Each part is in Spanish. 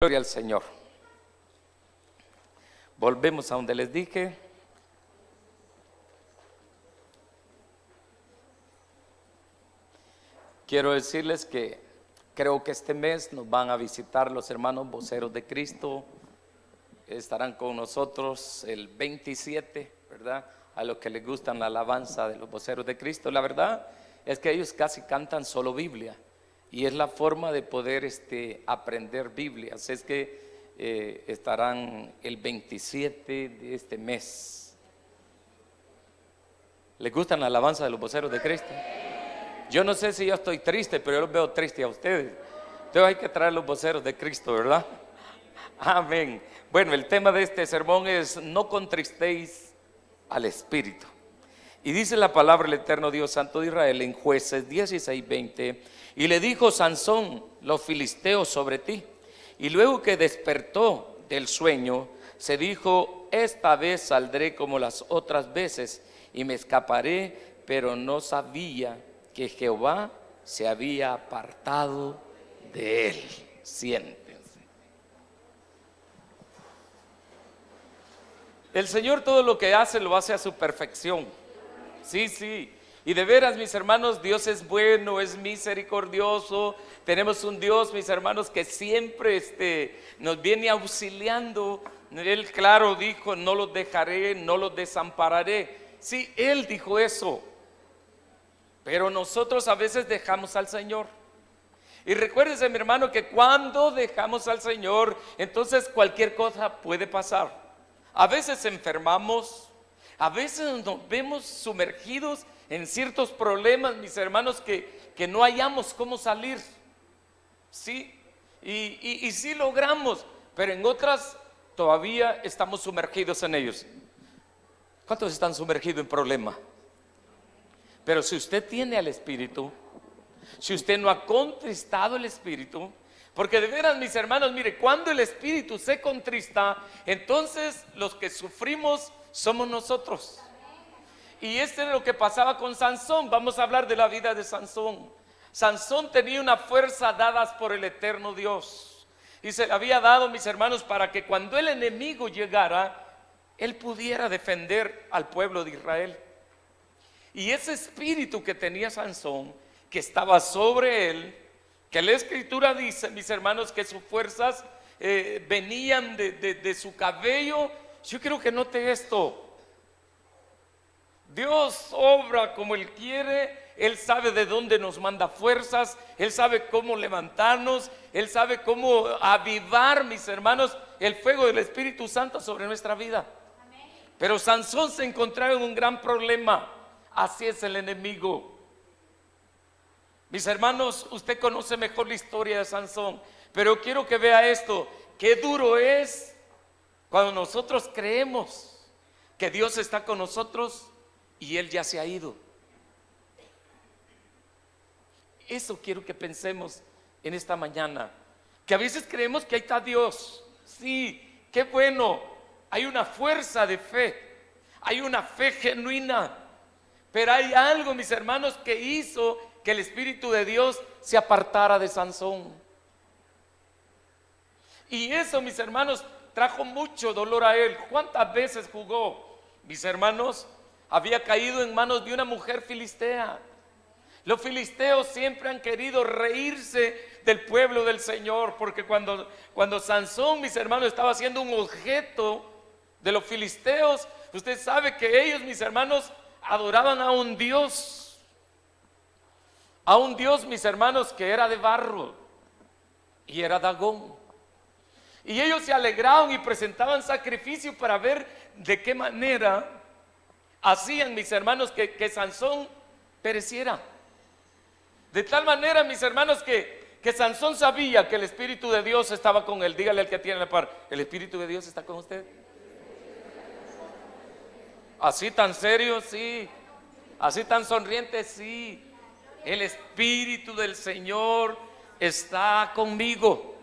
Gloria al Señor. Volvemos a donde les dije. Quiero decirles que creo que este mes nos van a visitar los hermanos voceros de Cristo. Estarán con nosotros el 27, ¿verdad? A los que les gustan la alabanza de los voceros de Cristo. La verdad es que ellos casi cantan solo Biblia. Y es la forma de poder aprender Biblia. Así es que estarán el 27 de este mes. ¿Les gustan la alabanza de los voceros de Cristo? Yo no sé si yo estoy triste, pero yo los veo tristes a ustedes. Entonces hay que traer los voceros de Cristo, ¿verdad? Amén. Bueno, el tema de este sermón es: no contristéis al Espíritu. Y dice la palabra del eterno Dios Santo de Israel en Jueces 16:20: y le dijo Sansón, los filisteos sobre ti. Y luego que despertó del sueño, se dijo: esta vez saldré como las otras veces y me escaparé. Pero no sabía que Jehová se había apartado de él. Siéntense. El Señor todo lo que hace lo hace a su perfección. Sí. Y de veras, mis hermanos, Dios es bueno, es misericordioso. Tenemos un Dios, mis hermanos, que siempre nos viene auxiliando. Él, claro, dijo: no los dejaré, no los desampararé. Sí, Él dijo eso. Pero nosotros a veces dejamos al Señor. Y recuérdese, mi hermano, que cuando dejamos al Señor, entonces cualquier cosa puede pasar. A veces enfermamos, a veces nos vemos sumergidos en ciertos problemas, mis hermanos, que no hallamos cómo salir. Sí, y sí logramos, pero en otras todavía estamos sumergidos en ellos. ¿Cuántos están sumergidos en problemas? Pero si usted tiene al Espíritu, si usted no ha contristado el Espíritu, porque de veras, mis hermanos, mire, cuando el Espíritu se contrista, entonces los que sufrimos somos nosotros. Y es lo que pasaba con Sansón. Vamos a hablar de la vida de Sansón. Sansón tenía una fuerza dadas por el eterno Dios, y se la había dado, mis hermanos, para que cuando el enemigo llegara, él pudiera defender al pueblo de Israel. Y ese espíritu que tenía Sansón, que estaba sobre él, que la Escritura dice, mis hermanos, que sus fuerzas venían de su cabello. Yo quiero que note esto: Dios obra como Él quiere. Él sabe de dónde nos manda fuerzas, Él sabe cómo levantarnos, Él sabe cómo avivar, mis hermanos, el fuego del Espíritu Santo sobre nuestra vida. Amén. Pero Sansón se encontraba en un gran problema. Así es el enemigo. Mis hermanos, usted conoce mejor la historia de Sansón, pero quiero que vea esto: qué duro es cuando nosotros creemos que Dios está con nosotros y Él ya se ha ido. Eso quiero que pensemos en esta mañana, que a veces creemos que ahí está Dios. Sí, qué bueno, hay una fuerza de fe, hay una fe genuina, pero hay algo, mis hermanos, que hizo que el Espíritu de Dios se apartara de Sansón. Y eso, mis hermanos, trajo mucho dolor a él. ¿Cuántas veces jugó, mis hermanos? Había caído en manos de una mujer filistea. Los filisteos siempre han querido reírse del pueblo del Señor, porque cuando Sansón, mis hermanos, estaba siendo un objeto de los filisteos, usted sabe que ellos, mis hermanos, adoraban a un Dios, mis hermanos, que era de barro y era Dagón. Y ellos se alegraban y presentaban sacrificio para ver de qué manera hacían, mis hermanos, que Sansón pereciera. De tal manera, mis hermanos, que Sansón sabía que el Espíritu de Dios estaba con él. Dígale al que tiene la par: ¿el Espíritu de Dios está con usted? Así tan serio, sí. Así tan sonriente, sí. El Espíritu del Señor está conmigo.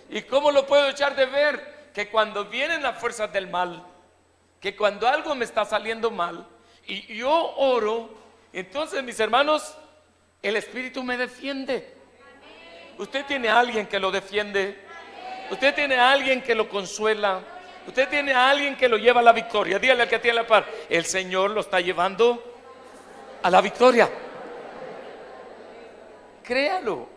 ¿Y cómo lo puedo echar de ver? Que cuando vienen las fuerzas del mal, que cuando algo me está saliendo mal y yo oro, entonces, mis hermanos, el Espíritu me defiende. ¿Usted tiene a alguien que lo defiende? Usted tiene a alguien que lo consuela. Usted tiene a alguien que lo lleva a la victoria. Dígale al que tiene la par: el Señor lo está llevando a la victoria. Créalo.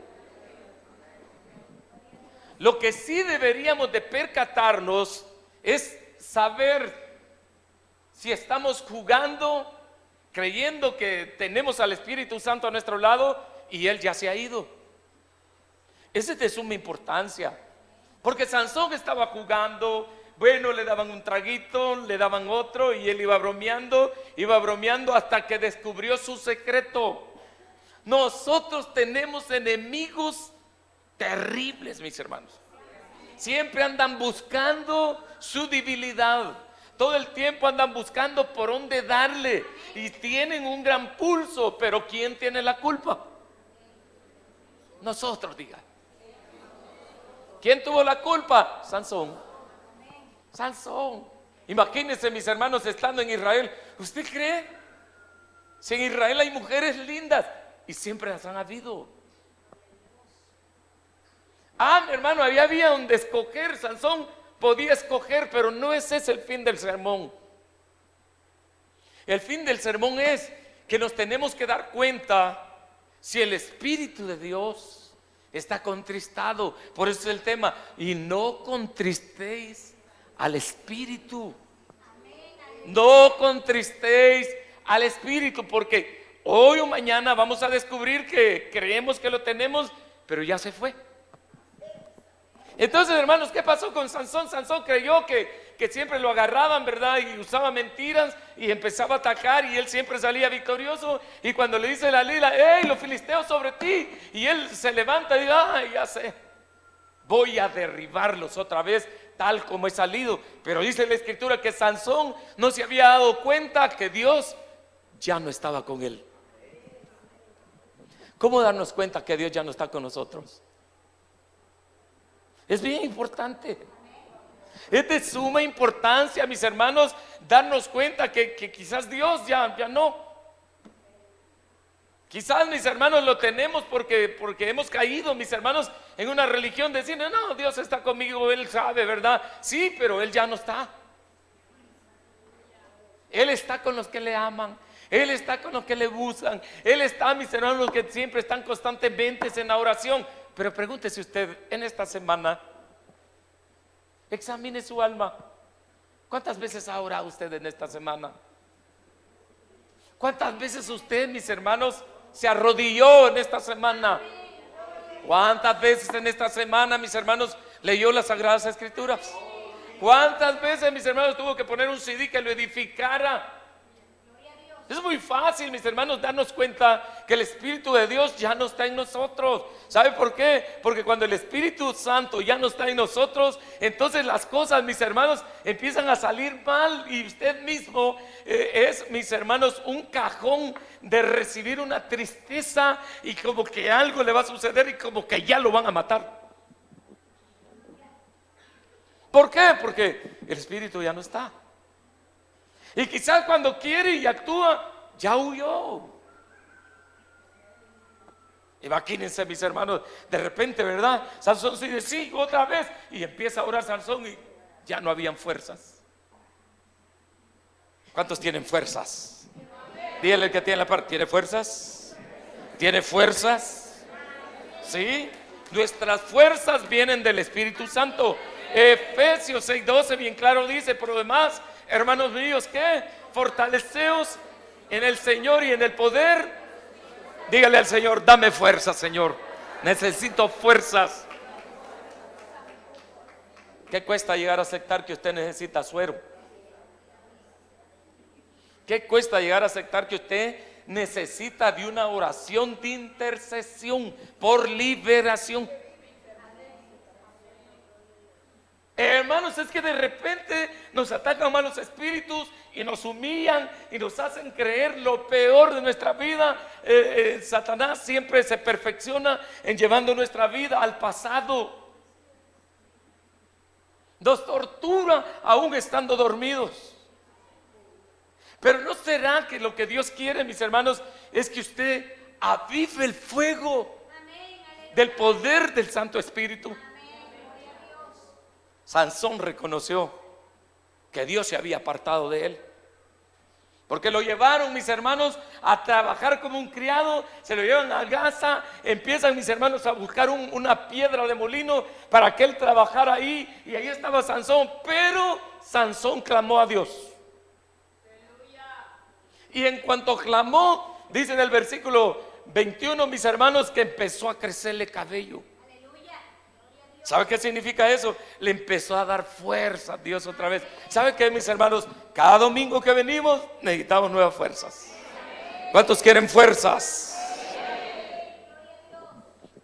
Lo que sí deberíamos de percatarnos es saber si estamos jugando, creyendo que tenemos al Espíritu Santo a nuestro lado y Él ya se ha ido. Ese es de suma importancia, porque Sansón estaba jugando. Bueno, le daban un traguito, le daban otro y él iba bromeando hasta que descubrió su secreto. Nosotros tenemos enemigos terribles, mis hermanos. Siempre andan buscando su debilidad. Todo el tiempo andan buscando por dónde darle y tienen un gran pulso. Pero ¿quién tiene la culpa? Nosotros, diga. ¿Quién tuvo la culpa? Sansón. Imagínense, mis hermanos, estando en Israel. ¿Usted cree? Si en Israel hay mujeres lindas, y siempre las han habido. Mi hermano, había donde escoger. Sansón podía escoger, pero no ese es el fin del sermón. El fin del sermón es que nos tenemos que dar cuenta si el Espíritu de Dios está contristado. Por eso es el tema: y no contristéis al Espíritu. No contristéis al Espíritu, porque hoy o mañana vamos a descubrir que creemos que lo tenemos, pero ya se fue. Entonces, hermanos, ¿qué pasó con Sansón? Sansón creyó que siempre lo agarraban, ¿verdad? Y usaba mentiras y empezaba a atacar, y él siempre salía victorioso. Y cuando le dice la Lila: ¡hey, los filisteos sobre ti! Y él se levanta y dice: ¡ay, ya sé! Voy a derribarlos otra vez, tal como he salido. Pero dice la Escritura que Sansón no se había dado cuenta que Dios ya no estaba con él. ¿Cómo darnos cuenta que Dios ya no está con nosotros? Es bien importante. Es de suma importancia, mis hermanos, darnos cuenta que quizás Dios ya no. Quizás, mis hermanos, lo tenemos porque hemos caído, mis hermanos, en una religión de decir: no, Dios está conmigo, Él sabe, ¿verdad? Sí, pero Él ya no está. Él está con los que le aman. Él está con los que le buscan. Él está, mis hermanos, los que siempre están constantemente en la oración. Pero pregúntese usted en esta semana, examine su alma. ¿Cuántas veces ha orado usted en esta semana? ¿Cuántas veces usted, mis hermanos, se arrodilló en esta semana? ¿Cuántas veces en esta semana, mis hermanos, leyó las Sagradas Escrituras? ¿Cuántas veces, mis hermanos, tuvo que poner un CD que lo edificara? Es muy fácil, mis hermanos, darnos cuenta que el Espíritu de Dios ya no está en nosotros. ¿Sabe por qué? Porque cuando el Espíritu Santo ya no está en nosotros, entonces las cosas, mis hermanos, empiezan a salir mal. Y usted mismo es, mis hermanos, un cajón de recibir una tristeza, y como que algo le va a suceder y como que ya lo van a matar. ¿Por qué? Porque el Espíritu ya no está. Y quizás cuando quiere y actúa, ya huyó. Imagínense, mis hermanos, de repente, ¿verdad? Sansón se dice: sí, otra vez. Y empieza a orar Sansón y ya no habían fuerzas. ¿Cuántos tienen fuerzas? Dígale al que tiene la parte: ¿tiene fuerzas? ¿Tiene fuerzas? ¿Sí? Nuestras fuerzas vienen del Espíritu Santo. Efesios 6:12 bien claro dice: por lo demás, hermanos míos, ¿qué? Fortaleceos en el Señor y en el poder. Dígale al Señor: dame fuerzas, Señor. Necesito fuerzas. ¿Qué cuesta llegar a aceptar que usted necesita suero? ¿Qué cuesta llegar a aceptar que usted necesita de una oración de intercesión por liberación? Hermanos, es que de repente nos atacan malos espíritus y nos humillan y nos hacen creer lo peor de nuestra vida. Satanás siempre se perfecciona en llevando nuestra vida al pasado. Nos tortura aún estando dormidos. Pero ¿no será que lo que Dios quiere, mis hermanos, es que usted avive el fuego del poder del Santo Espíritu? Sansón reconoció que Dios se había apartado de él. Porque lo llevaron, mis hermanos, a trabajar como un criado. Se lo llevan a Gaza. Empiezan, mis hermanos, a buscar una piedra de molino para que él trabajara ahí. Y ahí estaba Sansón. Pero Sansón clamó a Dios. Y en cuanto clamó, dice en el versículo 21, mis hermanos, que empezó a crecerle cabello. ¿Sabe qué significa eso? Le empezó a dar fuerza a Dios otra vez. ¿Sabe qué, mis hermanos? Cada domingo que venimos necesitamos nuevas fuerzas. ¿Cuántos quieren fuerzas?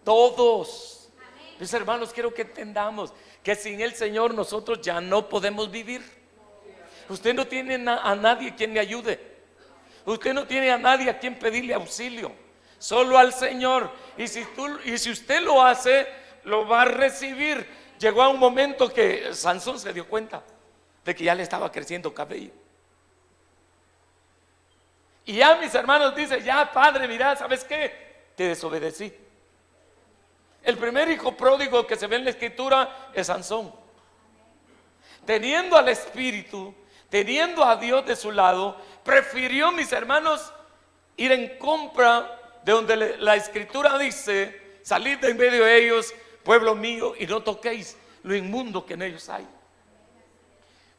Todos. Mis hermanos, quiero que entendamos que sin el Señor nosotros ya no podemos vivir. Usted no tiene a nadie quien le ayude. Usted no tiene a nadie a quien pedirle auxilio. Solo al Señor. Y si usted lo hace, lo va a recibir. Llegó a un momento que Sansón se dio cuenta de que ya le estaba creciendo cabello. Y ya, mis hermanos, dice: ya, padre, mira, ¿sabes qué? Te desobedecí. El primer hijo pródigo que se ve en la escritura es Sansón. Teniendo al Espíritu, teniendo a Dios de su lado, prefirió, mis hermanos, ir en contra de donde la escritura dice: salid de en medio de ellos, pueblo mío, y no toquéis lo inmundo que en ellos hay.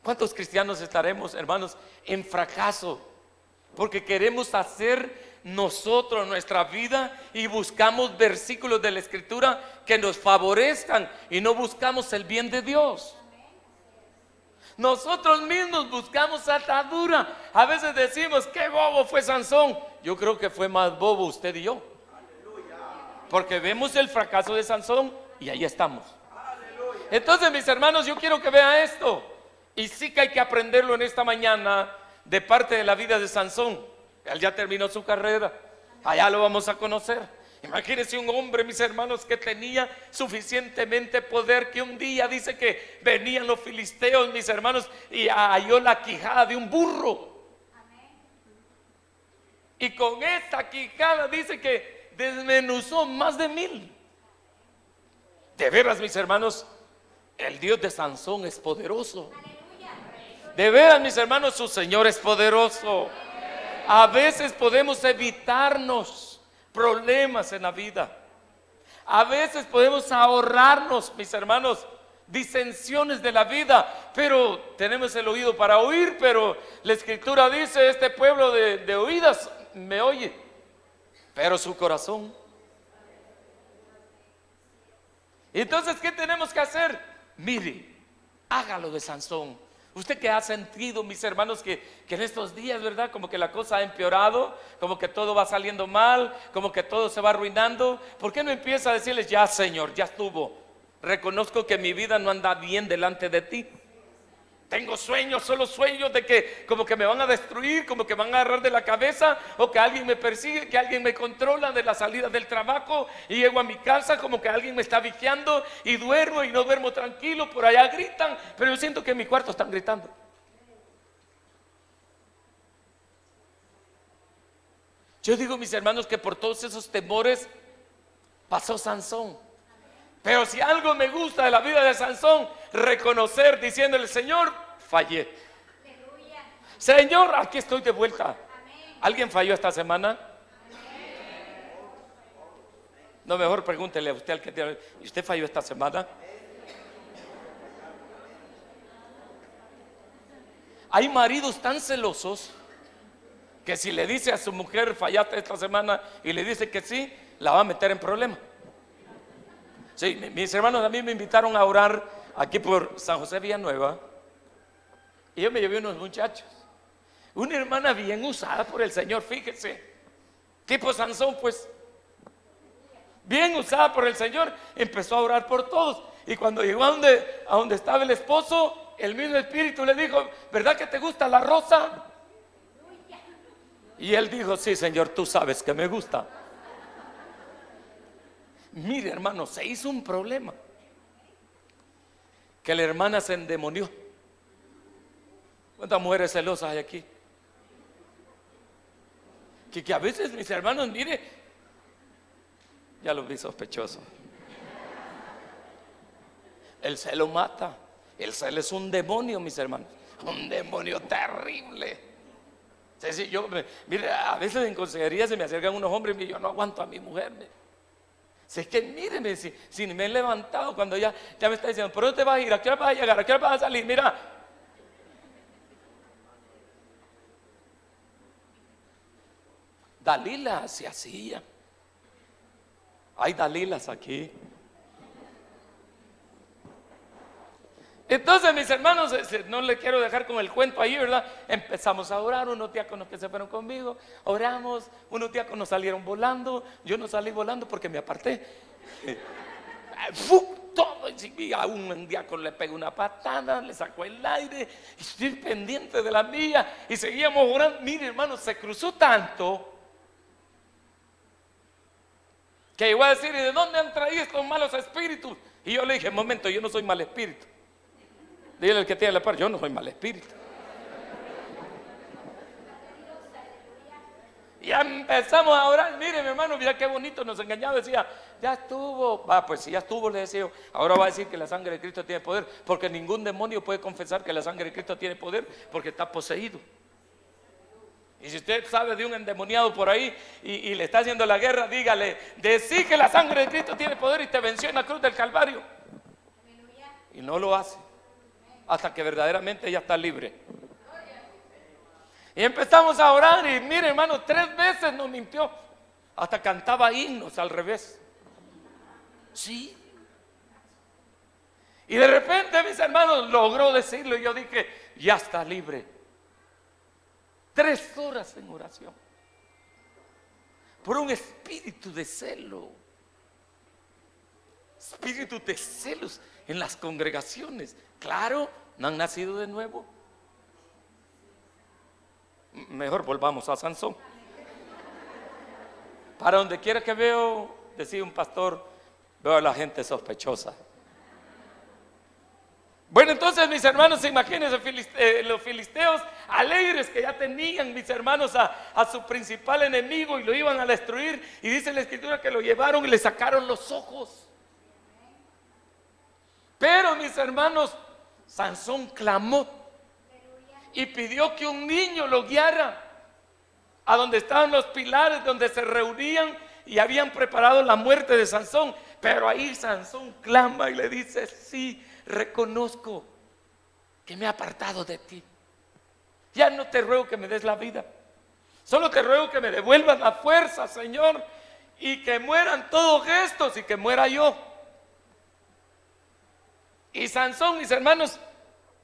¿Cuántos cristianos estaremos, hermanos, en fracaso? Porque queremos hacer nosotros nuestra vida y buscamos versículos de la escritura que nos favorezcan y no buscamos el bien de Dios. Nosotros mismos buscamos atadura. A veces decimos: qué bobo fue Sansón. Yo creo que fue más bobo usted y yo, porque vemos el fracaso de Sansón y ahí estamos. Entonces, mis hermanos, yo quiero que vea esto. Y sí que hay que aprenderlo en esta mañana de parte de la vida de Sansón. Él ya terminó su carrera. Allá lo vamos a conocer. Imagínense un hombre, mis hermanos, que tenía suficientemente poder, que un día dice que venían los filisteos, mis hermanos, y halló la quijada de un burro. Y con esta quijada dice que desmenuzó más de 1000. De veras, mis hermanos, el Dios de Sansón es poderoso. De veras, mis hermanos, su Señor es poderoso. A veces podemos evitarnos problemas en la vida. A veces podemos ahorrarnos, mis hermanos, disensiones de la vida. Pero tenemos el oído para oír. Pero la escritura dice: este pueblo de oídas me oye, pero su corazón. Entonces, ¿qué tenemos que hacer? Mire, hágalo de Sansón. Usted que ha sentido, mis hermanos, que en estos días, ¿verdad? Como que la cosa ha empeorado, como que todo va saliendo mal, como que todo se va arruinando. ¿Por qué no empieza a decirles: ya, Señor, ya estuvo? Reconozco que mi vida no anda bien delante de ti. Tengo sueños, solo sueños de que como que me van a destruir, como que van a agarrar de la cabeza, o que alguien me persigue, que alguien me controla de la salida del trabajo, y llego a mi casa como que alguien me está vigiando, y duermo y no duermo tranquilo. Por allá gritan, pero yo siento que en mi cuarto están gritando. Yo digo, mis hermanos, que por todos esos temores pasó Sansón. Pero si algo me gusta de la vida de Sansón, reconocer, diciéndole: Señor, fallé. Señor, aquí estoy de vuelta. ¿Alguien falló esta semana? No, mejor pregúntele a usted al que tiene: ¿y usted falló esta semana? Hay maridos tan celosos que si le dice a su mujer: fallaste esta semana, y le dice que sí, la va a meter en problema. Sí, mis hermanos a mí me invitaron a orar aquí por San José Villanueva, y yo me llevé unos muchachos. Una hermana bien usada por el Señor, fíjese, tipo Sansón, pues, bien usada por el Señor. Empezó a orar por todos, y cuando llegó a donde estaba el esposo, el mismo Espíritu le dijo: ¿verdad que te gusta la rosa? Y él dijo: sí, Señor, tú sabes que me gusta. Mire, hermano, se hizo un problema, que la hermana se endemonió. ¿Cuántas mujeres celosas hay aquí? Que a veces, mis hermanos, mire, ya lo vi sospechoso. El celo mata. El celo es un demonio, mis hermanos, un demonio terrible. Sí, mire, a veces en consejería se me acercan unos hombres y yo no aguanto a mi mujer. Si es que míreme, si me he levantado cuando ya me está diciendo, ¿por dónde te vas a ir? ¿A qué hora vas a llegar? ¿A qué hora vas a salir? Mira. Dalila se hacía. Hay Dalilas aquí. Entonces, mis hermanos, no le quiero dejar con el cuento ahí, ¿verdad? Empezamos a orar, unos diáconos que se fueron conmigo, oramos, unos diáconos salieron volando, yo no salí volando porque me aparté. Todo, y a un diácono le pegó una patada, le sacó el aire, y estoy pendiente de la mía, y seguíamos orando. Mire, hermanos, se cruzó tanto que iba a decir, ¿y de dónde han traído estos malos espíritus? Y yo le dije, momento, yo no soy mal espíritu. Dile al que tiene la par, yo no soy mal espíritu. Y ya empezamos a orar. Mire, mi hermano, mira qué bonito nos engañaba. Decía, ya estuvo. Pues si ya estuvo, le decía yo. Ahora va a decir que la sangre de Cristo tiene poder, porque ningún demonio puede confesar que la sangre de Cristo tiene poder, porque está poseído. Y si usted sabe de un endemoniado por ahí y le está haciendo la guerra, dígale, decí que la sangre de Cristo tiene poder y te venció en la cruz del Calvario. Y no lo hace hasta que verdaderamente ya está libre. Y empezamos a orar y mire, hermano, 3 veces nos mintió. Hasta cantaba himnos al revés. Sí. Y de repente, mis hermanos, logró decirlo y yo dije, ya está libre. 3 horas en oración por un espíritu de celo. Espíritu de celos en las congregaciones. Claro, no han nacido de nuevo. Mejor volvamos a Sansón. Para donde quiera que veo, decía un pastor, veo a la gente sospechosa. Bueno, entonces, mis hermanos, imagínense los filisteos alegres que ya tenían, mis hermanos, a su principal enemigo y lo iban a destruir. Y dice la escritura que lo llevaron y le sacaron los ojos. Pero, mis hermanos, Sansón clamó y pidió que un niño lo guiara a donde estaban los pilares, donde se reunían y habían preparado la muerte de Sansón. Pero ahí Sansón clama y le dice, sí, reconozco que me he apartado de ti. Ya no te ruego que me des la vida, solo te ruego que me devuelvas la fuerza, Señor, y que mueran todos estos y que muera yo. Y Sansón, mis hermanos,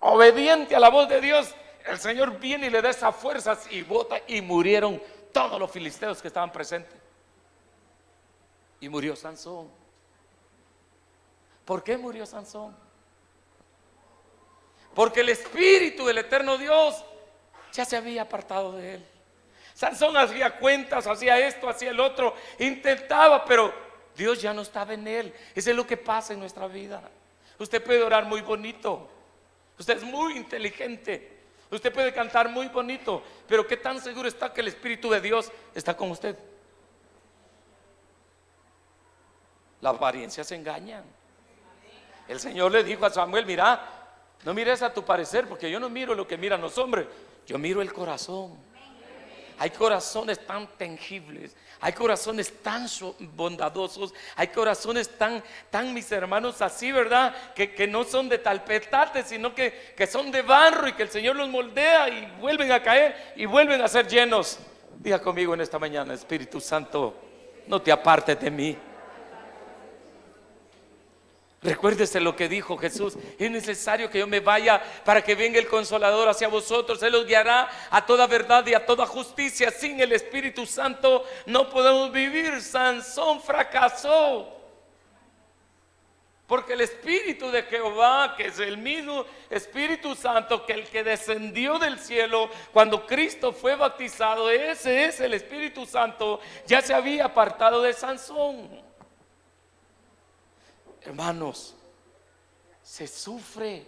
obediente a la voz de Dios, el Señor viene y le da esas fuerzas y bota, y murieron todos los filisteos que estaban presentes. Y murió Sansón. ¿Por qué murió Sansón? Porque el espíritu del eterno Dios ya se había apartado de él. Sansón hacía cuentas, hacía esto, hacía el otro, intentaba, pero Dios ya no estaba en él. Eso es lo que pasa en nuestra vida. Usted puede orar muy bonito, usted es muy inteligente, usted puede cantar muy bonito, pero ¿qué tan seguro está que el Espíritu de Dios está con usted? Las apariencias engañan. El Señor le dijo a Samuel, mira, no mires a tu parecer, porque yo no miro lo que miran los hombres, yo miro el corazón. Hay corazones tan tangibles, hay corazones tan bondadosos, hay corazones tan, mis hermanos, así, ¿verdad? Que no son de tal petate, sino que son de barro y que el Señor los moldea y vuelven a caer y vuelven a ser llenos. Diga conmigo en esta mañana, Espíritu Santo, no te apartes de mí. Recuérdese lo que dijo Jesús: es necesario que yo me vaya para que venga el Consolador hacia vosotros. Él los guiará a toda verdad y a toda justicia. Sin el Espíritu Santo no podemos vivir. Sansón fracasó porque el Espíritu de Jehová, que es el mismo Espíritu Santo que el que descendió del cielo cuando Cristo fue bautizado, ese es el Espíritu Santo, ya se había apartado de Sansón. Hermanos, se sufre.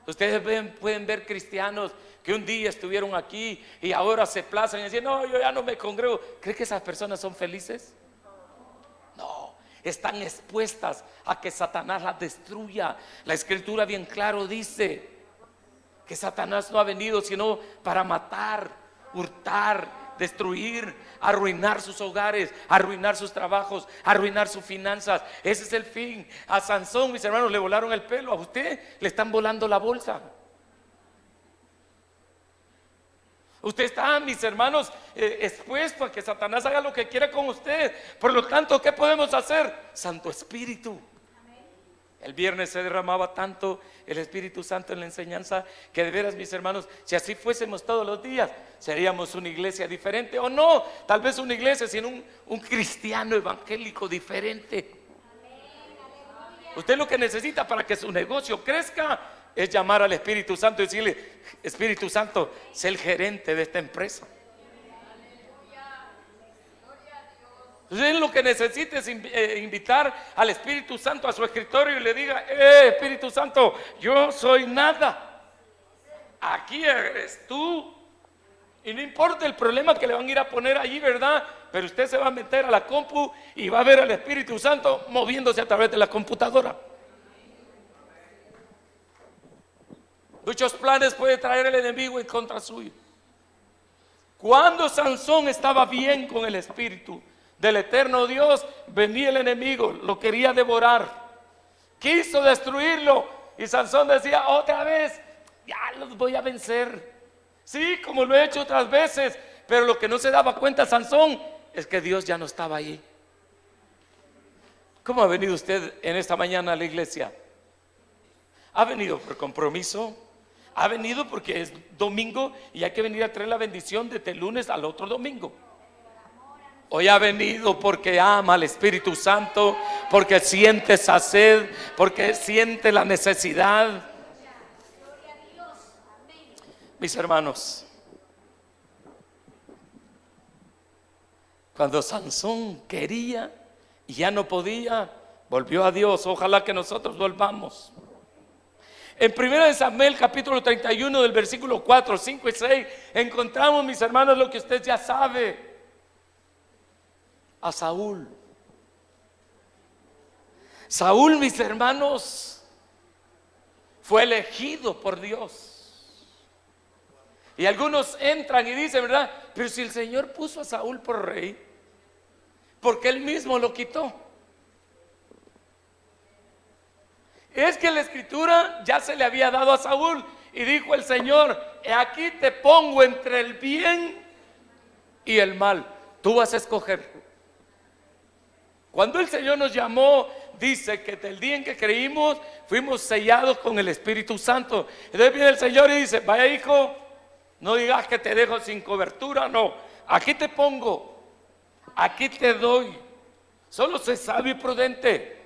Ustedes pueden ver cristianos que un día estuvieron aquí y ahora se plazan y dicen, no, yo ya no me congrego. ¿Cree que esas personas son felices? No, están expuestas a que Satanás las destruya. La escritura bien claro dice que Satanás no ha venido sino para matar, hurtar, destruir, arruinar sus hogares, arruinar sus trabajos, arruinar sus finanzas. Ese es el fin. A Sansón, mis hermanos, le volaron el pelo. A usted le están volando la bolsa. Usted está, mis hermanos, expuesto a que Satanás haga lo que quiera con usted. Por lo tanto, ¿qué podemos hacer? Santo Espíritu. El viernes se derramaba tanto el Espíritu Santo en la enseñanza que de veras, mis hermanos, si así fuésemos todos los días, seríamos una iglesia diferente. O no, tal vez una iglesia sin un cristiano evangélico diferente. Usted lo que necesita para que su negocio crezca es llamar al Espíritu Santo y decirle: Espíritu Santo, sé el gerente de esta empresa. Usted lo que necesita es invitar al Espíritu Santo a su escritorio y le diga: Espíritu Santo, yo soy nada, aquí eres tú. Y no importa el problema que le van a ir a poner allí, ¿verdad? Pero usted se va a meter a la compu y va a ver al Espíritu Santo moviéndose a través de la computadora. Muchos planes puede traer el enemigo en contra suyo. Cuando Sansón estaba bien con el Espíritu del eterno Dios, venía el enemigo, lo quería devorar, quiso destruirlo, y Sansón decía: otra vez, ya los voy a vencer. Sí, como lo he hecho otras veces. Pero lo que no se daba cuenta Sansón es que Dios ya no estaba ahí. ¿Cómo ha venido usted en esta mañana a la iglesia? ¿Ha venido por compromiso? ¿Ha venido porque es domingo y hay que venir a traer la bendición desde el lunes al otro domingo? Hoy ha venido porque ama al Espíritu Santo, porque siente esa sed, porque siente la necesidad. Mis hermanos, cuando Sansón quería y ya no podía, volvió a Dios. Ojalá que nosotros volvamos. En 1 Samuel capítulo 31 del versículo 4, 5 y 6 encontramos, mis hermanos, lo que usted ya sabe. A Saúl. Saúl, mis hermanos, fue elegido por Dios. Y algunos entran y dicen, ¿verdad? Pero si el Señor puso a Saúl por rey, ¿por qué él mismo lo quitó? Es que la escritura ya se le había dado a Saúl y dijo el Señor: aquí te pongo entre el bien y el mal, tú vas a escoger. Cuando el Señor nos llamó, dice que del día en que creímos fuimos sellados con el Espíritu Santo. Entonces viene el Señor y dice: vaya, hijo, no digas que te dejo sin cobertura. No, aquí te pongo, aquí te doy. Solo sé sabio y prudente.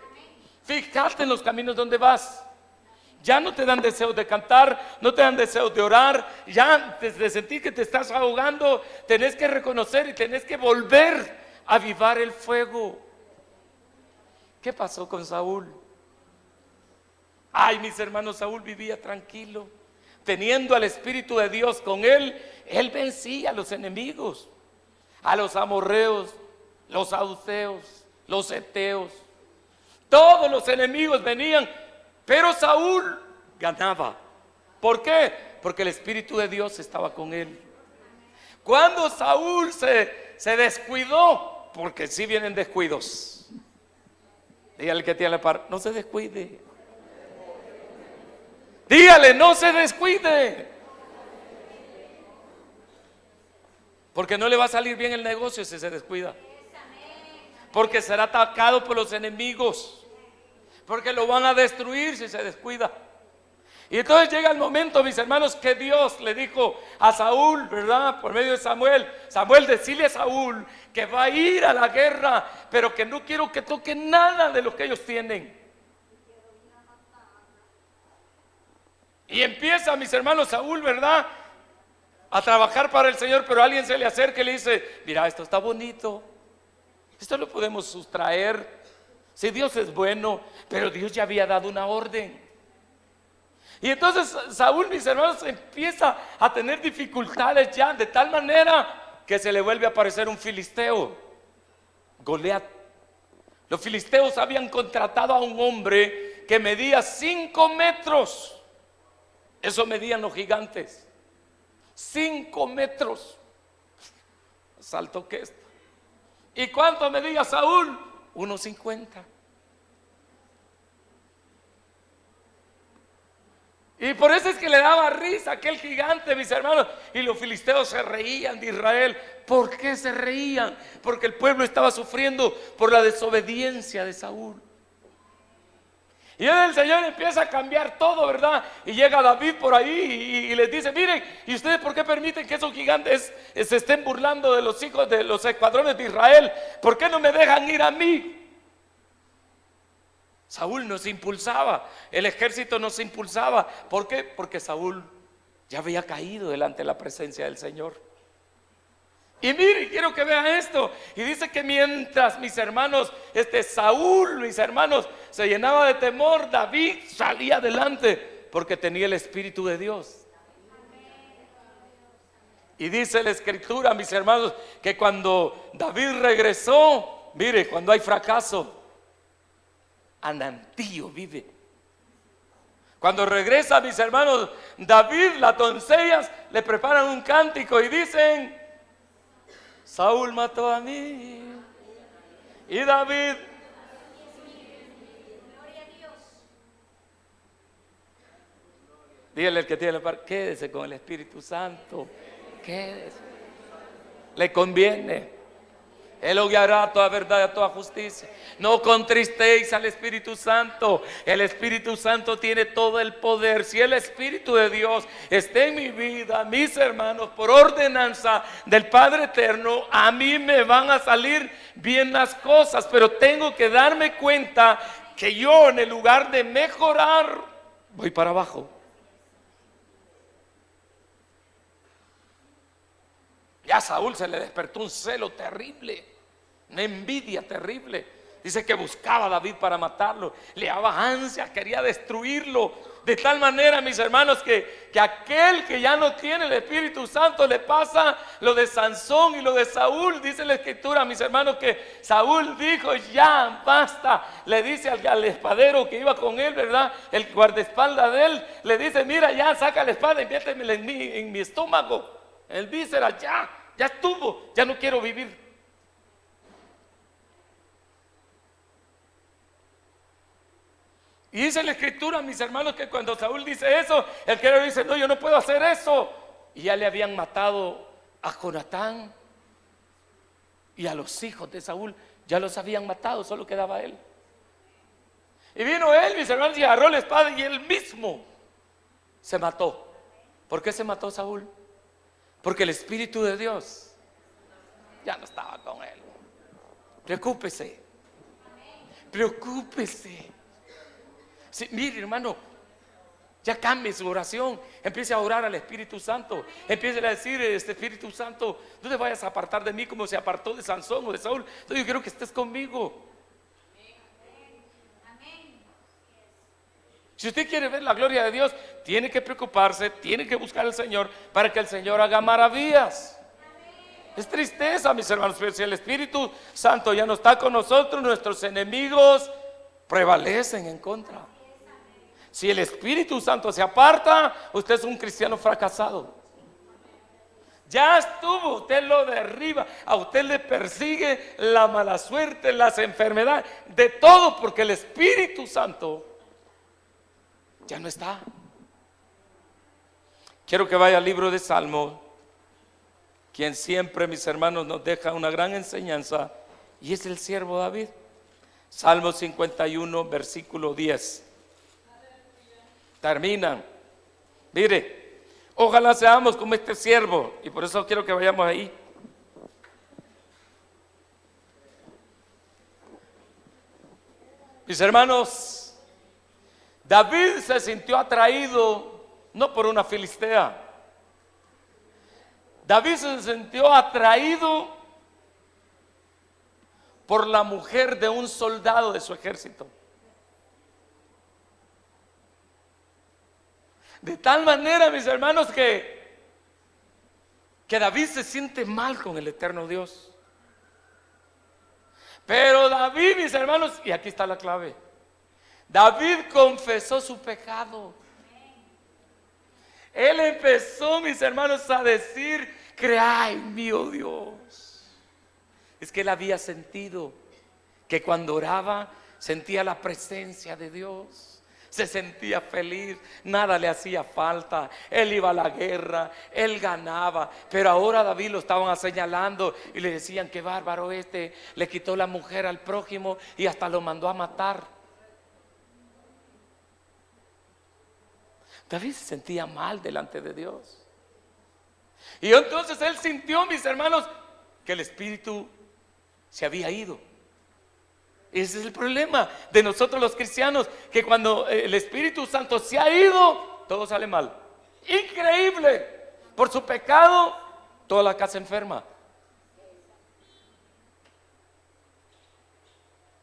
Fíjate en los caminos donde vas. Ya no te dan deseos de cantar, no te dan deseos de orar. Ya de sentir que te estás ahogando, tenés que reconocer y tenés que volver a avivar el fuego. ¿Qué pasó con Saúl? Ay, mis hermanos, Saúl vivía tranquilo. Teniendo al Espíritu de Dios con él, él vencía a los enemigos, a los amorreos, los saduceos, los heteos. Todos los enemigos venían, pero Saúl ganaba. ¿Por qué? Porque el Espíritu de Dios estaba con él. Cuando Saúl se descuidó, porque sí vienen descuidos, dígale que tiene la par, no se descuide. Dígale, no se descuide. Porque no le va a salir bien el negocio si se descuida. Porque será atacado por los enemigos. Porque lo van a destruir si se descuida. Y entonces llega el momento, mis hermanos, que Dios le dijo a Saúl, ¿verdad? Por medio de Samuel: Samuel, decile a Saúl que va a ir a la guerra, pero que no quiero que toque nada de lo que ellos tienen. Y empieza, mis hermanos, Saúl, ¿verdad?, a trabajar para el Señor, pero alguien se le acerca y le dice: mira, esto está bonito, esto lo podemos sustraer. Si Dios es bueno, pero Dios ya había dado una orden. Y entonces Saúl, mis hermanos, empieza a tener dificultades ya, de tal manera que se le vuelve a aparecer un filisteo, Goliat. Los filisteos habían contratado a un hombre que medía 5 metros. Eso medían los gigantes. 5 metros. Más alto que esto. ¿Y cuánto medía Saúl? 1,50. Y por eso es que le daba risa a aquel gigante, mis hermanos. Y los filisteos se reían de Israel. ¿Por qué se reían? Porque el pueblo estaba sufriendo por la desobediencia de Saúl. Y el Señor empieza a cambiar todo, ¿verdad? Y llega David por ahí y les dice: miren, ¿y ustedes por qué permiten que esos gigantes se estén burlando de los hijos de los escuadrones de Israel? ¿Por qué no me dejan ir a mí? Saúl nos impulsaba, el ejército nos impulsaba. ¿Por qué? Porque Saúl ya había caído delante de la presencia del Señor. Y mire, quiero que vean esto. Y dice que mientras, mis hermanos, Saúl, mis hermanos, se llenaba de temor, David salía adelante porque tenía el Espíritu de Dios. Y dice la Escritura, mis hermanos, que cuando David regresó, mire, cuando hay fracaso, anantío vive. Cuando regresa, mis hermanos, David, las doncellas le preparan un cántico y dicen: Saúl mató a mí y David. Dígale al que tiene la par, quédese con el Espíritu Santo, quédese. Le conviene. Él os guiará a toda verdad y a toda justicia. No contristéis al Espíritu Santo. El Espíritu Santo tiene todo el poder. Si el Espíritu de Dios está en mi vida, mis hermanos, por ordenanza del Padre Eterno, a mí me van a salir bien las cosas. Pero tengo que darme cuenta que yo, en el lugar de mejorar, voy para abajo. Ya a Saúl se le despertó un celo terrible, una envidia terrible. Dice que buscaba a David para matarlo, le daba ansia, quería destruirlo. De tal manera, mis hermanos, que aquel que ya no tiene el Espíritu Santo le pasa lo de Sansón y lo de Saúl. Dice la Escritura, mis hermanos, que Saúl dijo: ya basta. Le dice al espadero que iba con él, ¿verdad? El guardaespaldas de él, le dice: mira, ya saca la espada y métemela en mi estómago, en el víscera, ya estuvo, ya no quiero vivir. Y dice la Escritura, mis hermanos, que cuando Saúl dice eso, el guerrero dice: no, yo no puedo hacer eso. Y ya le habían matado a Jonatán y a los hijos de Saúl, ya los habían matado, solo quedaba él. Y vino él, mis hermanos, y agarró la espada y él mismo se mató. ¿Por qué se mató Saúl? Porque el Espíritu de Dios ya no estaba con él. Preocúpese. Preocúpese. Sí, mire, hermano, ya cambie su oración. Empiece a orar al Espíritu Santo. Empiece a decir: Espíritu Santo, no te vayas a apartar de mí como se apartó de Sansón o de Saúl. Entonces yo quiero que estés conmigo. Si usted quiere ver la gloria de Dios, tiene que preocuparse, tiene que buscar al Señor para que el Señor haga maravillas. Es tristeza, mis hermanos, pero si el Espíritu Santo ya no está con nosotros, nuestros enemigos prevalecen en contra. Si el Espíritu Santo se aparta, usted es un cristiano fracasado. Ya estuvo, usted lo derriba, a usted le persigue la mala suerte, las enfermedades, de todo, porque el Espíritu Santo ya no está. Quiero que vaya al libro de Salmo, quien siempre, mis hermanos, nos deja una gran enseñanza, y es el siervo David. Salmo 51, versículo 10. Terminan. Mire, ojalá seamos como este siervo, y por eso quiero que vayamos ahí. Mis hermanos, David se sintió atraído no por una filistea. David se sintió atraído por la mujer de un soldado de su ejército. De tal manera, mis hermanos, que David se siente mal con el eterno Dios. Pero David, mis hermanos, y aquí está la clave, David confesó su pecado. Él empezó, mis hermanos, a decir: crea en mí, oh Dios. Es que él había sentido que cuando oraba sentía la presencia de Dios. Se sentía feliz, nada le hacía falta. Él iba a la guerra, él ganaba. Pero ahora a David lo estaban señalando y le decían: qué bárbaro este, le quitó la mujer al prójimo y hasta lo mandó a matar. David se sentía mal delante de Dios. Y entonces él sintió, mis hermanos, que el espíritu se había ido. Ese es el problema de nosotros los cristianos, que cuando el Espíritu Santo se ha ido, todo sale mal. Increíble. Por su pecado, toda la casa enferma.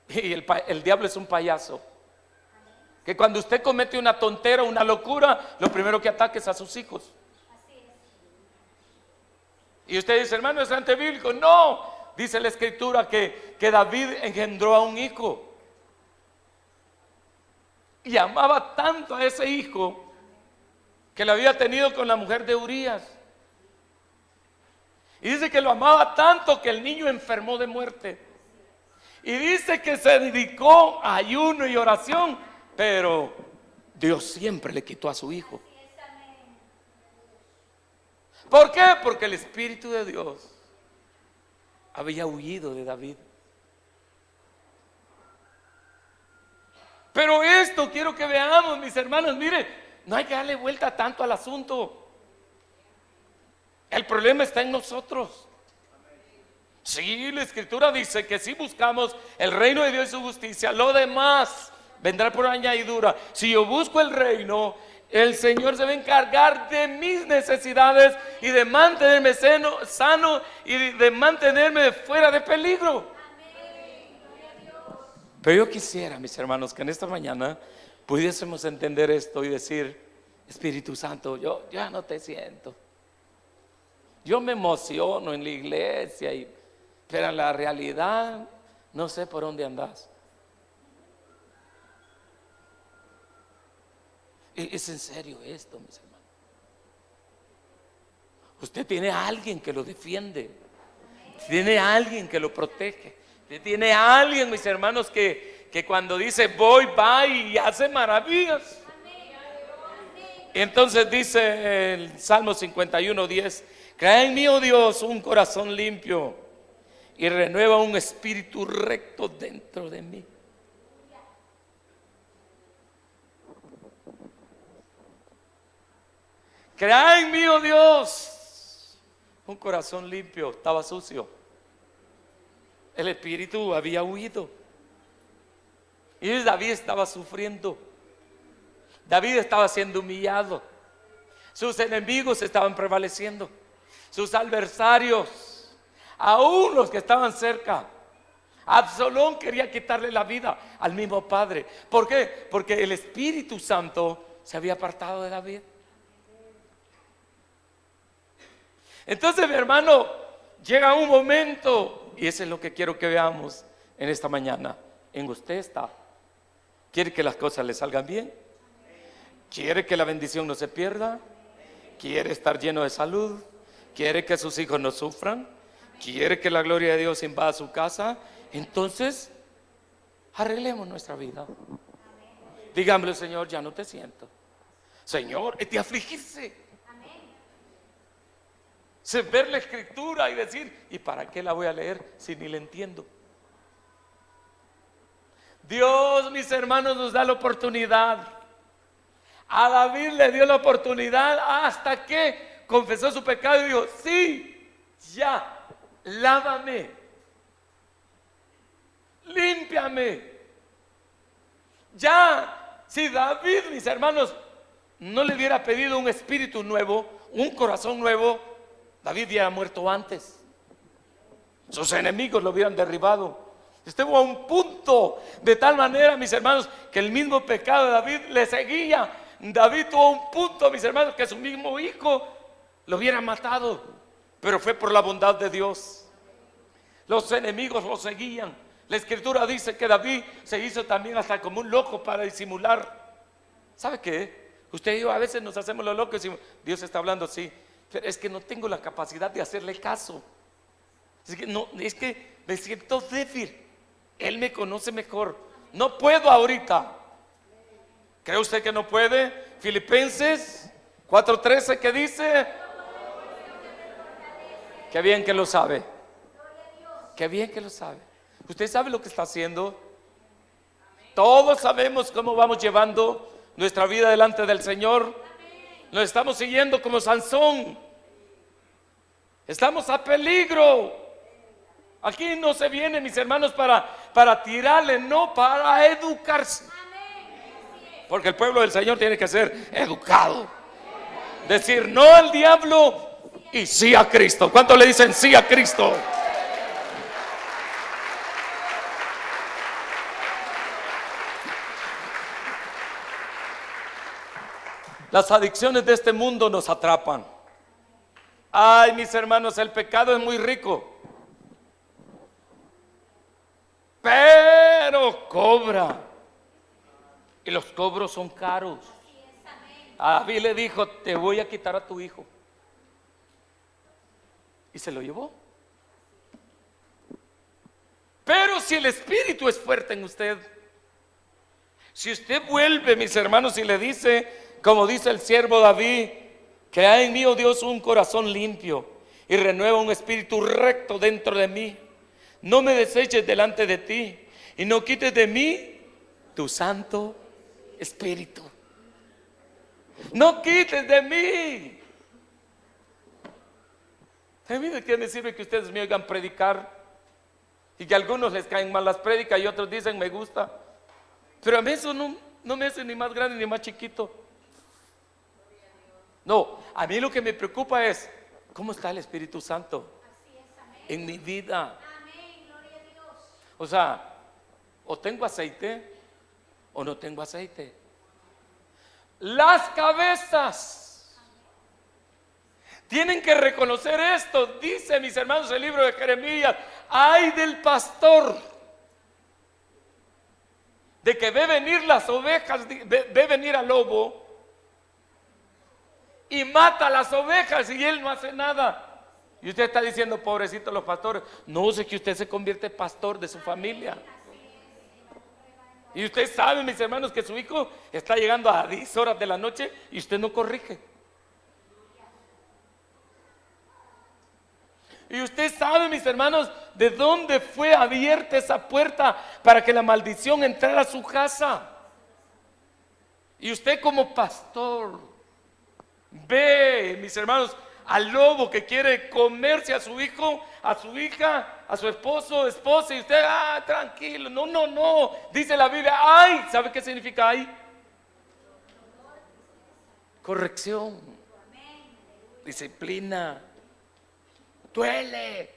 Y el diablo es un payaso, que cuando usted comete una tontera, una locura, lo primero que ataca es a sus hijos. Y usted dice: hermano, ¿es antibíblico? No. Dice la escritura que David engendró a un hijo y amaba tanto a ese hijo que lo había tenido con la mujer de Urías. Y dice que lo amaba tanto que el niño enfermó de muerte. Y dice que se dedicó a ayuno y oración, pero Dios siempre le quitó a su hijo. ¿Por qué? Porque el Espíritu de Dios había huido de David. Pero esto quiero que veamos, mis hermanos. Mire, no hay que darle vuelta tanto al asunto. El problema está en nosotros. Sí, la escritura dice que si buscamos el reino de Dios y su justicia, lo demás vendrá por añadidura. Si yo busco el reino, el Señor se va a encargar de mis necesidades y de mantenerme sano y de mantenerme fuera de peligro. Pero yo quisiera, mis hermanos, que en esta mañana pudiésemos entender esto y decir: Espíritu Santo, yo ya no te siento. Yo me emociono en la iglesia, pero en la realidad no sé por dónde andas. Es en serio esto, mis hermanos. Usted tiene a alguien que lo defiende, tiene a alguien que lo protege, usted tiene a alguien, mis hermanos, que cuando dice voy, va y hace maravillas. Entonces dice el Salmo 51:10: crea en mí, oh Dios, un corazón limpio y renueva un espíritu recto dentro de mí. Crea en mí, oh Dios, un corazón limpio. Estaba sucio. El espíritu había huido. Y David estaba sufriendo. David estaba siendo humillado. Sus enemigos estaban prevaleciendo. Sus adversarios, aún los que estaban cerca. Absalón quería quitarle la vida al mismo padre. ¿Por qué? Porque el Espíritu Santo se había apartado de David. Entonces, mi hermano, llega un momento, y eso es lo que quiero que veamos en esta mañana. En usted está. ¿Quiere que las cosas le salgan bien? ¿Quiere que la bendición no se pierda? ¿Quiere estar lleno de salud? ¿Quiere que sus hijos no sufran? ¿Quiere que la gloria de Dios invada su casa? Entonces, arreglemos nuestra vida. Digámosle: Señor, ya no te siento. Señor, es de afligirse. Ver la escritura y decir: ¿y para qué la voy a leer si ni la entiendo? Dios, mis hermanos, nos da la oportunidad. A David le dio la oportunidad hasta que confesó su pecado y dijo: sí, ya, lávame, límpiame. Ya, si David, mis hermanos, no le hubiera pedido un espíritu nuevo, un corazón nuevo, David ya había muerto antes. Sus enemigos lo hubieran derribado. Estuvo a un punto de tal manera, mis hermanos, que el mismo pecado de David le seguía. David tuvo un punto, mis hermanos, que su mismo hijo lo hubiera matado, pero fue por la bondad de Dios. Los enemigos lo seguían, La escritura dice que David se hizo también hasta como un loco para disimular. ¿Sabe qué? Usted y yo a veces nos hacemos los locos y decimos, Dios está hablando así, pero es que no tengo la capacidad de hacerle caso. Es que me siento débil. Él me conoce mejor. No puedo ahorita. ¿Cree usted que no puede? Filipenses 4:13, ¿qué dice? Qué bien que lo sabe. Qué bien que lo sabe. ¿Usted sabe lo que está haciendo? Todos sabemos cómo vamos llevando nuestra vida delante del Señor. Nos estamos siguiendo como Sansón. Estamos a peligro. Aquí no se viene, mis hermanos, para tirarle, no, para educarse. Porque el pueblo del Señor tiene que ser educado. Decir no al diablo y sí a Cristo. ¿Cuántos le dicen sí a Cristo? Las adicciones de este mundo nos atrapan. Ay, mis hermanos, el pecado es muy rico, pero cobra. Y los cobros son caros. A David le dijo, te voy a quitar a tu hijo. Y se lo llevó. Pero si el Espíritu es fuerte en usted, si usted vuelve, mis hermanos, y le dice, como dice el siervo David, crea en mí, oh Dios, un corazón limpio y renueva un espíritu recto dentro de mí. No me deseches delante de ti y no quites de mí tu Santo Espíritu. No quites de mí. A mí de qué me sirve que ustedes me oigan predicar y que a algunos les caen mal las prédicas y otros dicen me gusta, pero a mí eso no me hace ni más grande ni más chiquito. No, a mí lo que me preocupa es ¿cómo está el Espíritu Santo en mi vida? O sea, o tengo aceite o no tengo aceite. Las cabezas tienen que reconocer esto. Dice, mis hermanos, el libro de Jeremías, ay del pastor de que ve venir las ovejas, ve venir al lobo y mata a las ovejas y él no hace nada. Y usted está diciendo, pobrecitos los pastores. No, sé que usted se convierte en pastor de su familia. Y usted sabe, mis hermanos, que su hijo está llegando a 10 horas de la noche y usted no corrige. Y usted sabe, mis hermanos, de dónde fue abierta esa puerta para que la maldición entrara a su casa. Y usted como pastor ve, mis hermanos, al lobo que quiere comerse a su hijo, a su hija, a su esposo, esposa, y usted, tranquilo, no, dice la Biblia, ay, ¿sabe qué significa ay? Corrección, disciplina, duele.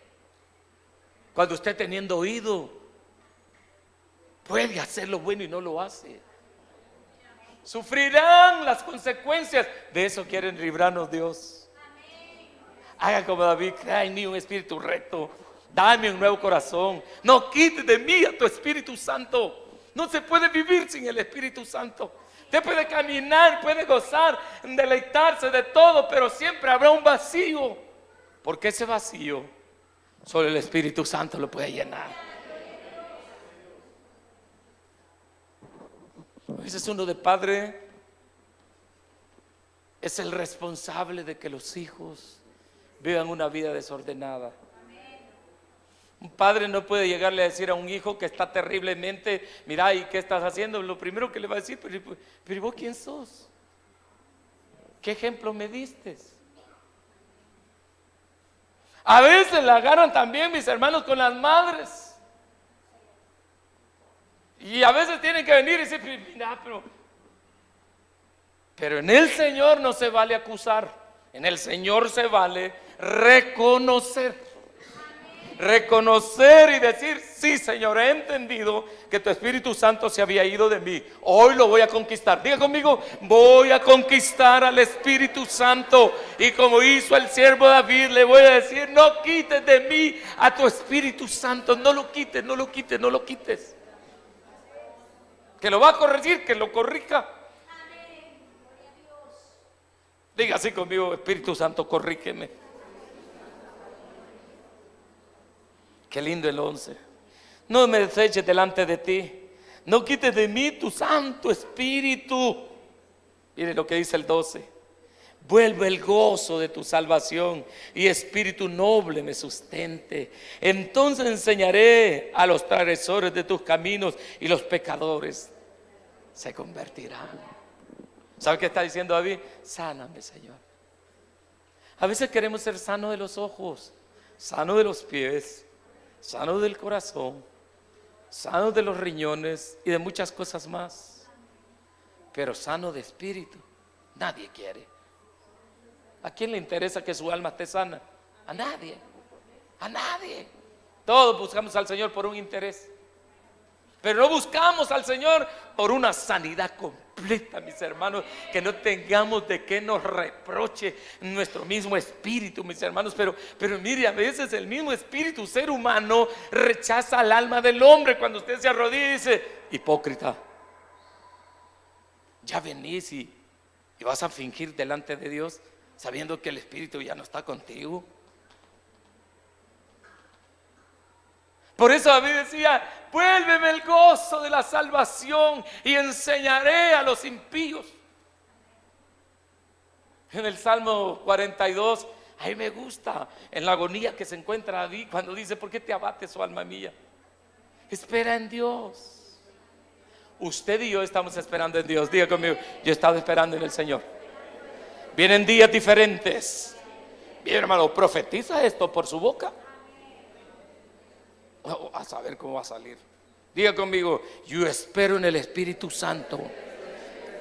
Cuando usted teniendo oído puede hacer lo bueno y no lo hace, sufrirán las consecuencias. De eso quieren librarnos Dios. Haga como David, crea en mí un espíritu recto, dame un nuevo corazón, no quites de mí a tu Espíritu Santo. No se puede vivir sin el Espíritu Santo. Usted puede caminar, puede gozar, deleitarse de todo, pero siempre habrá un vacío, porque ese vacío solo el Espíritu Santo lo puede llenar. A veces uno de padre es el responsable de que los hijos vivan una vida desordenada. Un padre no puede llegarle a decir a un hijo que está terriblemente, mira, ¿y qué estás haciendo? Lo primero que le va a decir, pero ¿vos quién sos? ¿Qué ejemplo me diste? A veces la agarran también, mis hermanos, con las madres. Y a veces tienen que venir y decir, mira, pero en el Señor no se vale acusar. En el Señor se vale reconocer. reconocer y decir: sí, Señor, he entendido que tu Espíritu Santo se había ido de mí. Hoy lo voy a conquistar. Diga conmigo: voy a conquistar al Espíritu Santo. Y como hizo el siervo David, le voy a decir: no quites de mí a tu Espíritu Santo. No lo quites, no lo quites, no lo quites. Que lo va a corregir, que lo corrija. Diga así conmigo: Espíritu Santo, corrígeme. Qué lindo el 11. No me deseches delante de ti, no quites de mí tu Santo Espíritu. Mire lo que dice el 12: vuelve el gozo de tu salvación y espíritu noble me sustente. Entonces enseñaré a los transgresores de tus caminos y los pecadores se convertirán. ¿Sabe qué está diciendo David? Sáname, Señor. A veces queremos ser sanos de los ojos, sanos de los pies, sanos del corazón, sanos de los riñones y de muchas cosas más. Pero sano de espíritu nadie quiere. ¿A quién le interesa que su alma esté sana? A nadie. A nadie. Todos buscamos al Señor por un interés, pero no buscamos al Señor por una sanidad completa, mis hermanos. Que no tengamos de qué nos reproche nuestro mismo espíritu, mis hermanos. Pero mire, a veces el mismo espíritu ser humano rechaza al alma del hombre. Cuando usted se arrodilla y dice: hipócrita, ya venís y vas a fingir delante de Dios sabiendo que el espíritu ya no está contigo. Por eso David decía: vuélveme el gozo de la salvación y enseñaré a los impíos. En el Salmo 42, a mí me gusta en la agonía que se encuentra David cuando dice: ¿por qué te abates, oh alma mía? Espera en Dios. Usted y yo estamos esperando en Dios. Diga conmigo: yo he estado esperando en el Señor. Vienen días diferentes. Bien, hermano, profetiza esto por su boca. A saber cómo va a salir. Diga conmigo: yo espero en el Espíritu Santo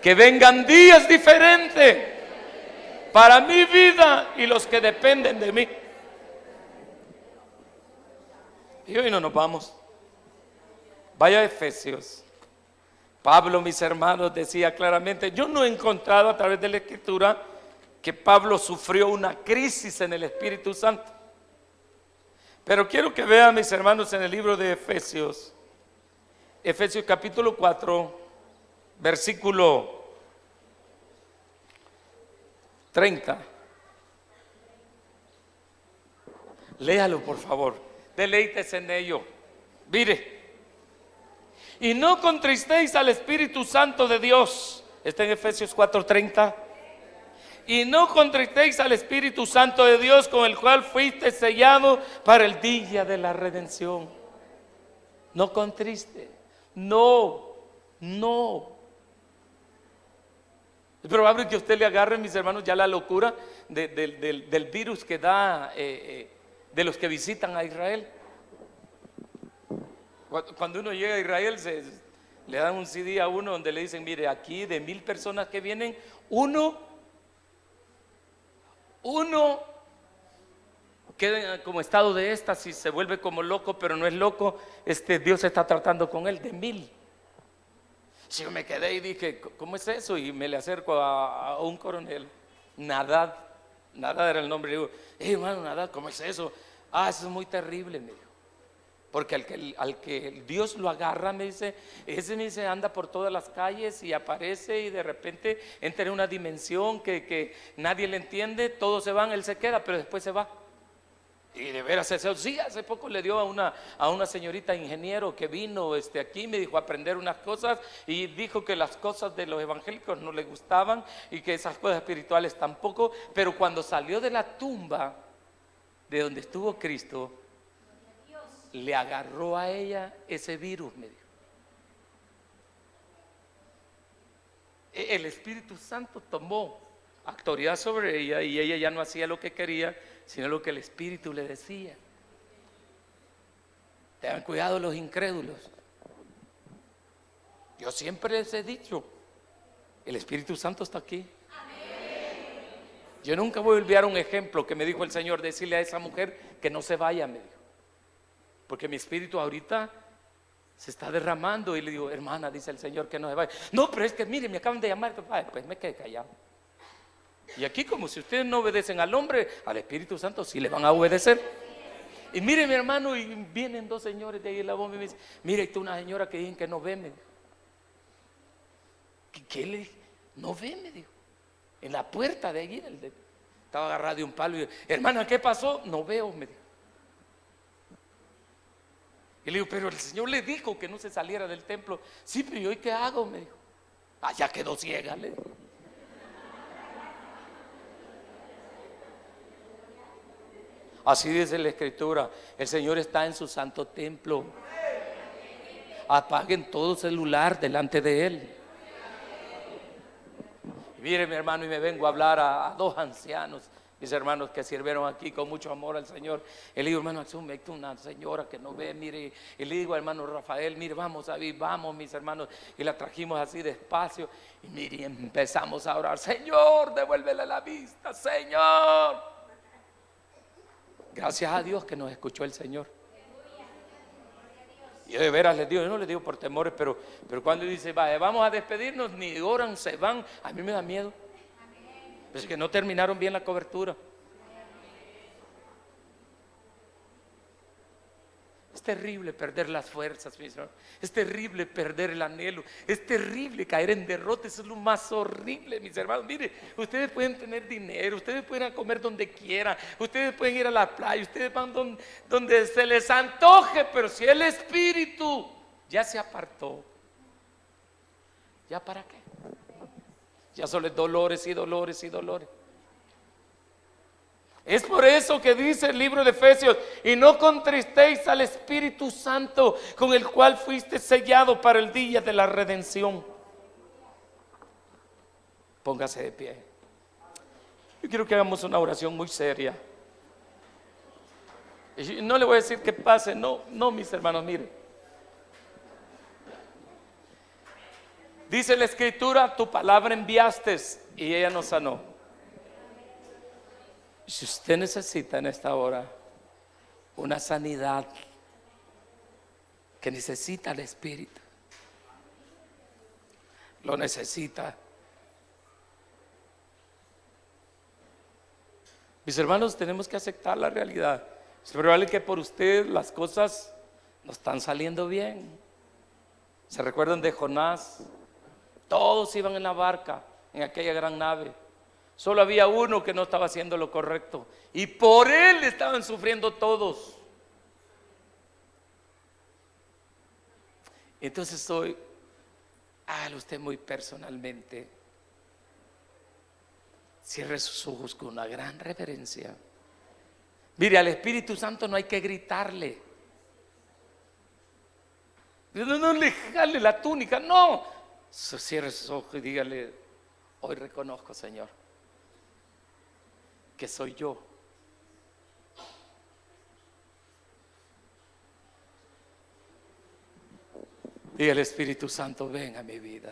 que vengan días diferentes para mi vida y los que dependen de mí. Y hoy no nos vamos. Vaya a Efesios. Pablo, mis hermanos, decía claramente: yo no he encontrado a través de la Escritura que Pablo sufrió una crisis en el Espíritu Santo. Pero quiero que vean, mis hermanos, en el libro de Efesios, Efesios capítulo 4, versículo 30. Léalo, por favor, deleítese en ello. Mire: y no contristéis al Espíritu Santo de Dios. Está en Efesios 4:30. Y no contristéis al Espíritu Santo de Dios, con el cual fuiste sellado para el día de la redención. No contriste. No. Es probable que a usted le agarre, mis hermanos, ya la locura del virus que da de los que visitan a Israel. Cuando uno llega a Israel, le dan un CD a uno donde le dicen: mire, aquí de 1000 personas que vienen, uno queda como estado de éxtasis, se vuelve como loco, pero no es loco. Dios está tratando con él. De 1000. Si yo me quedé y dije: ¿cómo es eso? Y me le acerco a un coronel. Nadad era el nombre. Le digo: hermano Nadad, ¿cómo es eso? Eso es muy terrible, me dijo. Porque al que Dios lo agarra, me dice, ese me dice, anda por todas las calles y aparece y de repente entra en una dimensión que nadie le entiende. Todos se van, él se queda, pero después se va. Y de veras, sí, hace poco le dio a una señorita ingeniero que vino aquí, me dijo, a aprender unas cosas, y dijo que las cosas de los evangélicos no le gustaban y que esas cosas espirituales tampoco. Pero cuando salió de la tumba de donde estuvo Cristo, le agarró a ella ese virus, me dijo. El Espíritu Santo tomó autoridad sobre ella y ella ya no hacía lo que quería, sino lo que el Espíritu le decía. Tengan cuidado los incrédulos. Yo siempre les he dicho: el Espíritu Santo está aquí. Yo nunca voy a olvidar un ejemplo que me dijo el Señor: decirle a esa mujer que no se vaya, me dijo. porque mi espíritu ahorita se está derramando. Y le digo, hermana, dice el Señor que no se vaya. No, pero es que mire, me acaban de llamar. Pues me quedé callado. Y aquí, como si ustedes no obedecen al hombre, al Espíritu Santo sí le van a obedecer. Y mire, mi hermano, y vienen dos señores de ahí en la bomba y me dicen, mire, hay una señora que dicen que no ve, me dijo. ¿Qué le dije? No ve, me dijo. En la puerta de allí, estaba agarrado de un palo. Y hermana, ¿qué pasó? No veo, me dijo. Y le digo, pero el Señor le dijo que no se saliera del templo. Sí, pero ¿y hoy qué hago? Me dijo. Ya quedó ciega, le digo. Así dice la Escritura, el Señor está en su santo templo. Apaguen todo celular delante de Él. Mire, mi hermano, y me vengo a hablar a dos ancianos, mis hermanos que sirvieron aquí con mucho amor al Señor. Y le digo, hermano, hay una señora que no ve, mire. Y le digo, hermano Rafael, mire, vamos a ver, vamos, mis hermanos. Y la trajimos así despacio. Y mire, empezamos a orar, Señor, devuélvele la vista, Señor. Gracias a Dios que nos escuchó el Señor. Yo de veras les digo, yo no les digo por temores, pero cuando dice, vaya, vamos a despedirnos, ni oran, se van, a mí me da miedo. Es que no terminaron bien la cobertura. Es terrible perder las fuerzas, mis hermanos. Es terrible perder el anhelo. Es terrible caer en derrota. Eso es lo más horrible, mis hermanos. Mire, ustedes pueden tener dinero, ustedes pueden comer donde quieran, ustedes pueden ir a la playa, ustedes van donde se les antoje, pero si el espíritu ya se apartó, ¿ya para qué? Ya solo es dolores y dolores y dolores. Es por eso que dice el libro de Efesios, y no contristéis al Espíritu Santo, con el cual fuiste sellado para el día de la redención. Póngase de pie. Yo quiero que hagamos una oración muy seria. Y no le voy a decir que pase, no, mis hermanos, miren. Dice la Escritura, tu palabra enviaste y ella nos sanó. Si usted necesita en esta hora una sanidad, que necesita el Espíritu, lo necesita. Mis hermanos, tenemos que aceptar la realidad. Es probable que por usted las cosas no están saliendo bien. ¿Se recuerdan de Jonás? Todos iban en la barca, en aquella gran nave. Solo había uno que no estaba haciendo lo correcto, y por él estaban sufriendo todos. Entonces hoy, hágalo usted muy personalmente. Cierre sus ojos con una gran reverencia. Mire, al Espíritu Santo no hay que gritarle. No le jale la túnica, no. Cierre sus ojos y dígale, hoy reconozco, Señor, que soy yo. Y el Espíritu Santo, ven a mi vida.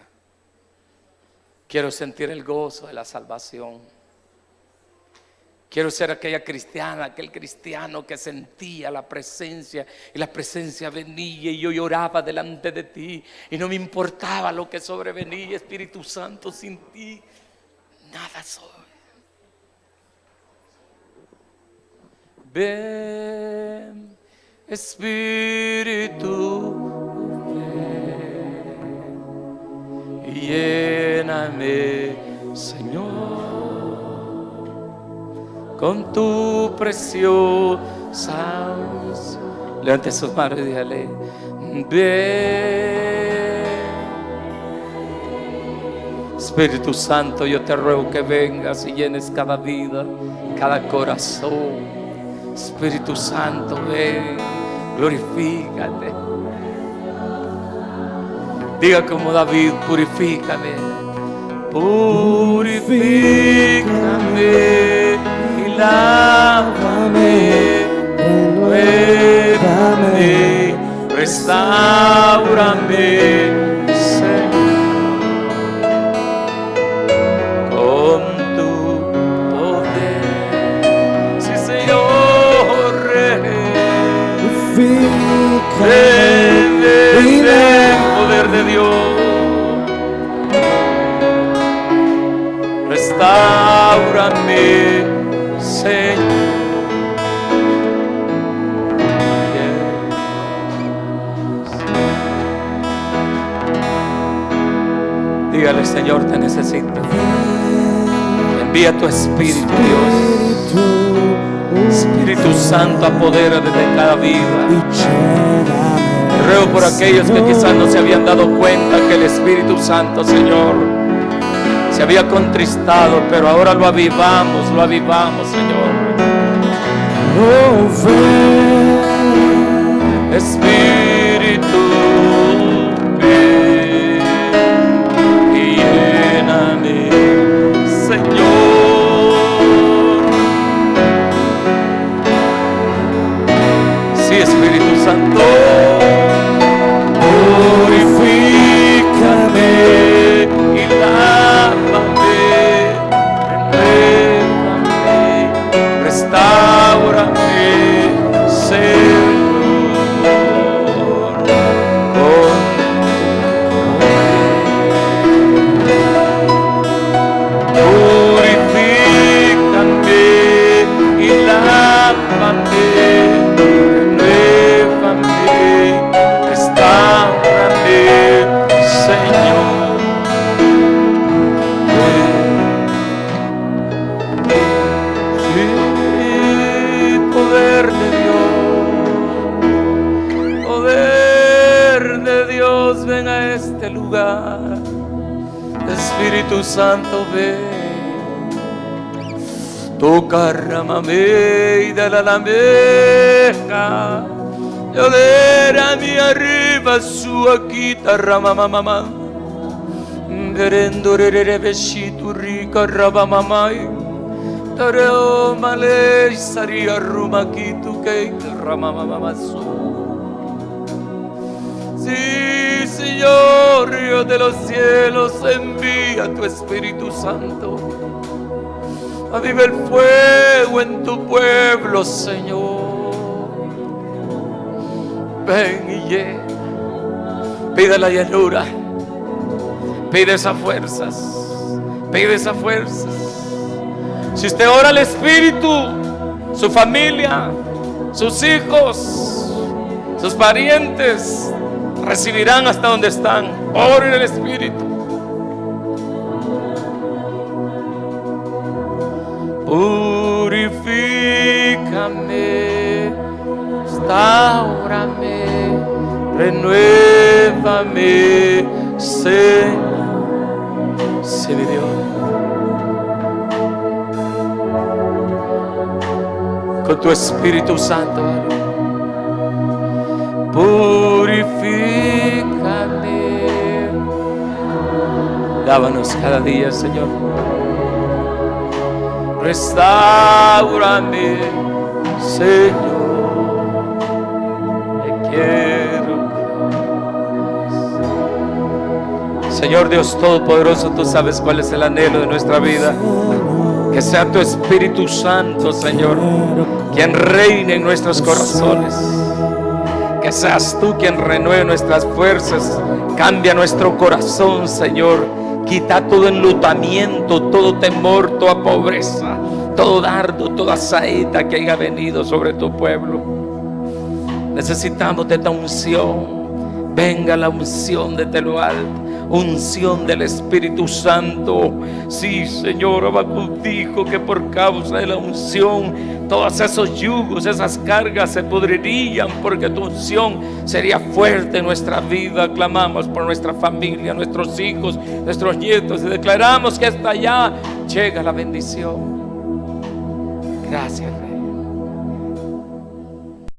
Quiero sentir el gozo de la salvación. Quiero ser aquella cristiana, aquel cristiano que sentía la presencia, y la presencia venía y yo lloraba delante de ti y no me importaba lo que sobrevenía. Espíritu Santo, sin ti nada soy. Ven, Espíritu, ven y lléname, Señor, con tu preciosa unción. Levante sus manos y dígale, ven. Espíritu Santo, yo te ruego que vengas y llenes cada vida, cada corazón. Espíritu Santo, ven, glorifícate. Diga como David, purifícame, purifícame y lávame, renuévame, restáurame, Señor, con tu poder. Sí, Señor, Feel Restáurame, Señor. Dígale: Señor, te necesito. Envía tu Espíritu, Dios. Espíritu Santo, apodérate de cada vida. Ruego por aquellos que quizás no se habían dado cuenta que el Espíritu Santo, Señor, se había contristado, pero ahora lo avivamos, Señor. Espíritu, ven y lléname, Señor. Sí, Espíritu Santo, purifícame y lávame, renuévame, restáurame, Señor, con tu poder. Purifícame y lávame, renuévame, restáurame, Señor. Sí, poder de Dios, ven a este lugar. Espíritu Santo, ven. Toca, ramame y dale la meja. Yodera mi arriba su aquita ramamamama. Derendorere beshitu rica rabamamai. Tareo male saria rumakitu que ramamamasu. Sí, Señor, Dios de los cielos, envía tu Espíritu Santo. Aviva el fuego en tu pueblo, Señor. Ven y pide la llanura, pide esas fuerzas, pide esas fuerzas. Si usted ora al Espíritu, su familia, sus hijos, sus parientes recibirán hasta donde están. Oren el Espíritu. Purifícame, restaurame, renuévame, Señor. Sí, mi Dios. Con tu Espíritu Santo, purifícame. Lávanos cada día, Señor. Restáurame, Señor. Te quiero. Señor Dios Todopoderoso, tú sabes cuál es el anhelo de nuestra vida. Que sea tu Espíritu Santo, Señor, quien reine en nuestros corazones. Que seas tú quien renueve nuestras fuerzas. Cambia nuestro corazón, Señor. Quita todo enlutamiento, todo temor, toda pobreza, todo dardo, toda saeta que haya venido sobre tu pueblo. Necesitamos de esta unción. Venga la unción desde lo alto, unción del Espíritu Santo. Sí, Señor, Habacuc dijo que por causa de la unción todos esos yugos, esas cargas se pudrirían, porque tu unción sería fuerte en nuestra vida. Clamamos por nuestra familia, nuestros hijos, nuestros nietos, y declaramos que hasta allá llega la bendición. Gracias, Rey.